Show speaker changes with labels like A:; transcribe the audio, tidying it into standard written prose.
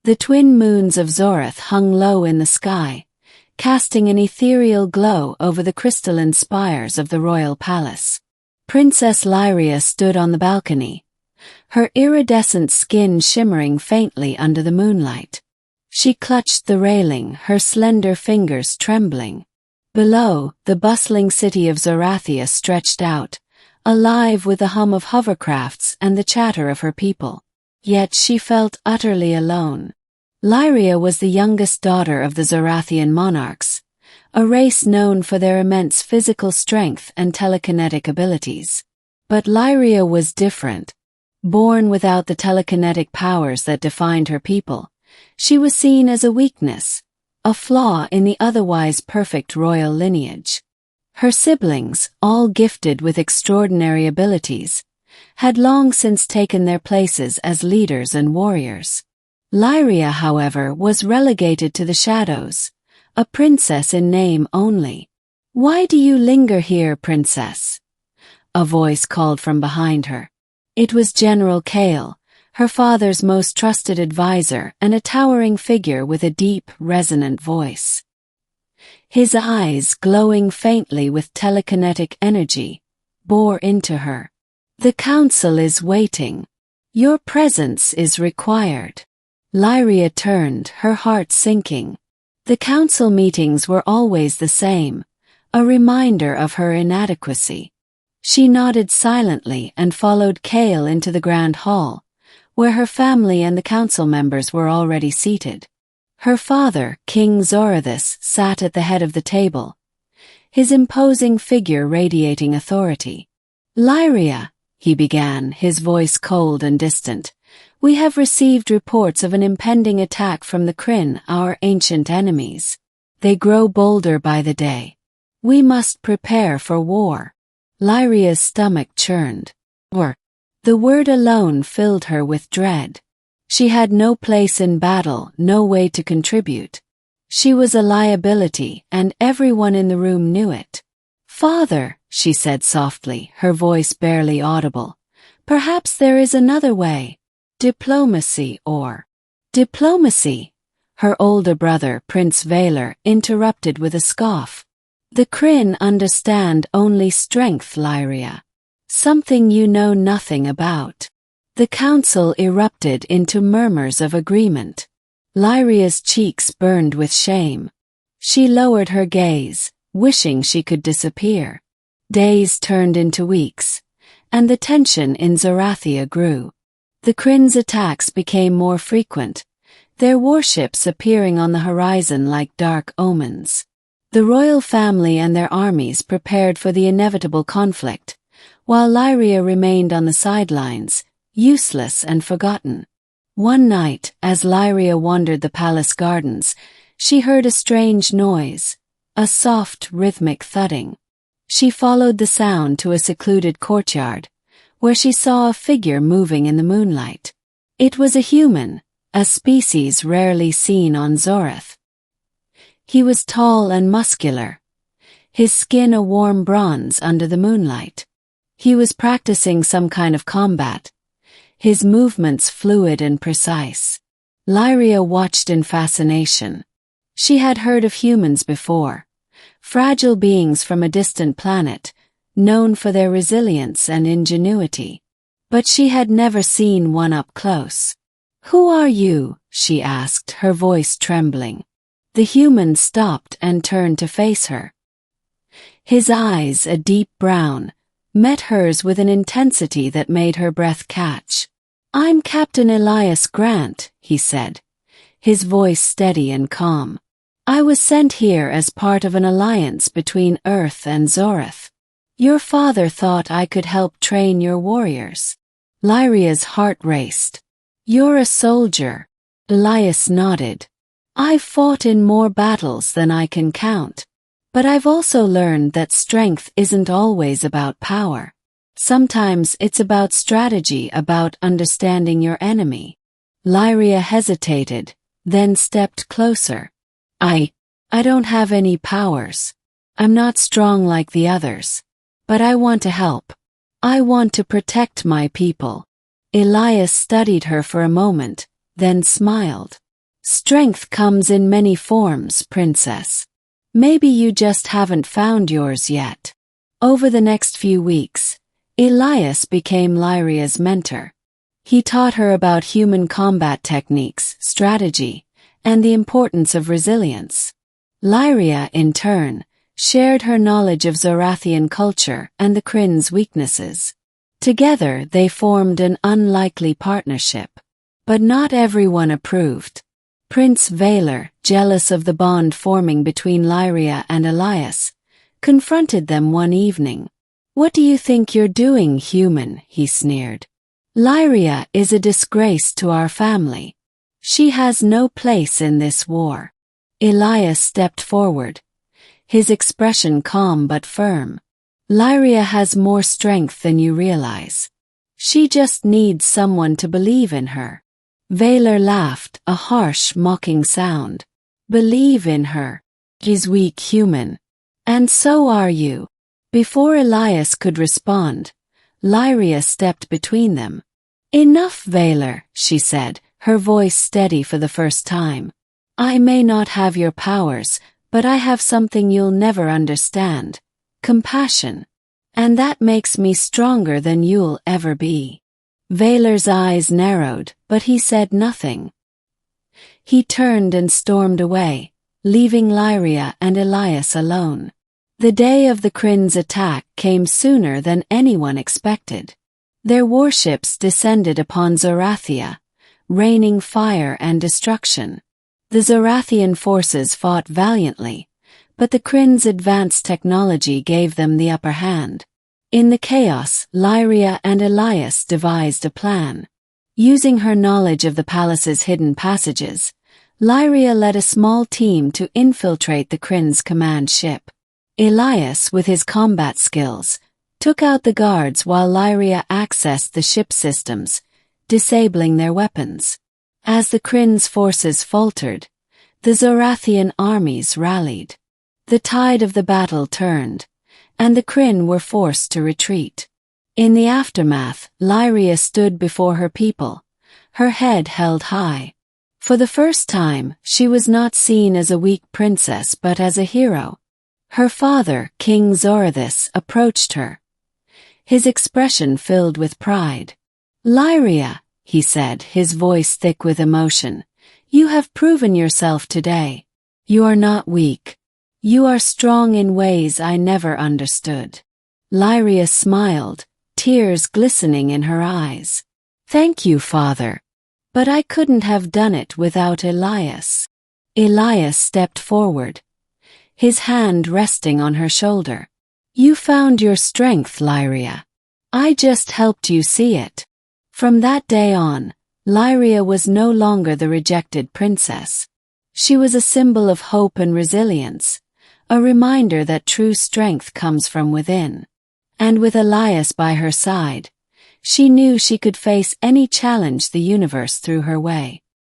A: The twin moons of Zorath hung low in the sky, casting an ethereal glow over the crystalline spires of the royal palace. Princess Lyria stood on the balcony, her iridescent skin shimmering faintly under the moonlight. She clutched the railing, her slender fingers trembling. Below, the bustling city of Zorathia stretched out, alive with the hum of hovercrafts and the chatter of her people. Yet she felt utterly alone. Lyria was the youngest daughter of the Zorathian monarchs, a race known for their immense physical strength and telekinetic abilities. But Lyria was different. Born without the telekinetic powers that defined her people, she was seen as a weakness, a flaw in the otherwise perfect royal lineage. Her siblings, all gifted with extraordinary abilities, had long since taken their places as leaders and warriors. Lyria, however, was relegated to the shadows, a princess in name only. "Why do you linger here, princess?" a voice called from behind her. It was General Kale, her father's most trusted advisor and a towering figure with a deep, resonant voice. His eyes, glowing faintly with telekinetic energy, bore into her. "The council is waiting. Your presence is required." Lyria turned, her heart sinking. The council meetings were always the same, a reminder of her inadequacy. She nodded silently and followed Kale into the grand hall, where her family and the council members were already seated. Her father, King Zorathis, sat at the head of the table, his imposing figure radiating authority. "Lyria," he began, his voice cold and distant, "we have received reports of an impending attack from the Krynn, our ancient enemies. They grow bolder by the day. We must prepare for war." Lyria's stomach churned. War. The word alone filled her with dread. She had no place in battle, no way to contribute. She was a liability, and everyone in the room knew it. "Father," she said softly, her voice barely audible, "perhaps there is another way. Diplomacy or..." "Diplomacy," her older brother, Prince Valor, interrupted with a scoff. "The Krynn understand only strength, Lyria. Something you know nothing about." The council erupted into murmurs of agreement. Lyria's cheeks burned with shame. She lowered her gaze, wishing she could disappear. Days turned into weeks, and the tension in Zorathia grew. The Krynn's attacks became more frequent, their warships appearing on the horizon like dark omens. The royal family and their armies prepared for the inevitable conflict, while Lyria remained on the sidelines, useless and forgotten. One night, as Lyria wandered the palace gardens, she heard a strange noise, a soft, rhythmic thudding. She followed the sound to a secluded courtyard, where she saw a figure moving in the moonlight. It was a human, a species rarely seen on Zorath. He was tall and muscular, his skin a warm bronze under the moonlight. He was practicing some kind of combat, his movements fluid and precise. Lyria watched in fascination. She had heard of humans before, fragile beings from a distant planet, known for their resilience and ingenuity. But she had never seen one up close. "Who are you?" she asked, her voice trembling. The human stopped and turned to face her. His eyes, a deep brown, met hers with an intensity that made her breath catch. "I'm Captain Elias Grant," he said, his voice steady and calm. "I was sent here as part of an alliance between Earth and Zorath. Your father thought I could help train your warriors." Lyria's heart raced. "You're a soldier." Elias nodded. "I've fought in more battles than I can count. But I've also learned that strength isn't always about power. Sometimes it's about strategy, about understanding your enemy." Lyria hesitated, then stepped closer. I don't have any powers. I'm not strong like the others. But I want to help. I want to protect my people." Elias studied her for a moment, then smiled. Strength comes in many forms, princess. Maybe you just haven't found yours yet. Over the next few weeks, Elias became Lyria's mentor. He taught her about human combat techniques, strategy, and the importance of resilience. Lyria, in turn, shared her knowledge of Zorathian culture and the Krynn's weaknesses. Together they formed an unlikely partnership. But not everyone approved. Prince Valor, jealous of the bond forming between Lyria and Elias, confronted them one evening. "What do you think you're doing, human?" he sneered. "Lyria is a disgrace to our family. She has no place in this war." Elias stepped forward, his expression calm but firm. "Lyria has more strength than you realize. She just needs someone to believe in her." Valor laughed, a harsh, mocking sound. "Believe in her. She's weak, human. And so are you." Before Elias could respond, Lyria stepped between them. "Enough, Valor," she said, her voice steady for the first time. "I may not have your powers, but I have something you'll never understand. Compassion. And that makes me stronger than you'll ever be." Valor's eyes narrowed, but he said nothing. He turned and stormed away, leaving Lyria and Elias alone. The day of the Krynn's attack came sooner than anyone expected. Their warships descended upon Zorathia, raining fire and destruction. The Zorathian forces fought valiantly, but the Krynn's advanced technology gave them the upper hand. In the chaos, Lyria and Elias devised a plan. Using her knowledge of the palace's hidden passages, Lyria led a small team to infiltrate the Krynn's command ship. Elias, with his combat skills, took out the guards while Lyria accessed the ship systems, disabling their weapons. As the Krynn's forces faltered, the Zorathian armies rallied. The tide of the battle turned, and the Krynn were forced to retreat. In the aftermath, Lyria stood before her people, her head held high. For the first time, she was not seen as a weak princess but as a hero. Her father, King Zorathis, approached her, his expression filled with pride. "Lyria," he said, his voice thick with emotion, "you have proven yourself today. You are not weak. You are strong in ways I never understood." Lyria smiled, tears glistening in her eyes. "Thank you, father. But I couldn't have done it without Elias." Elias stepped forward, his hand resting on her shoulder. "You found your strength, Lyria. I just helped you see it." From that day on, Lyria was no longer the rejected princess. She was a symbol of hope and resilience, a reminder that true strength comes from within. And with Elias by her side, she knew she could face any challenge the universe threw her way.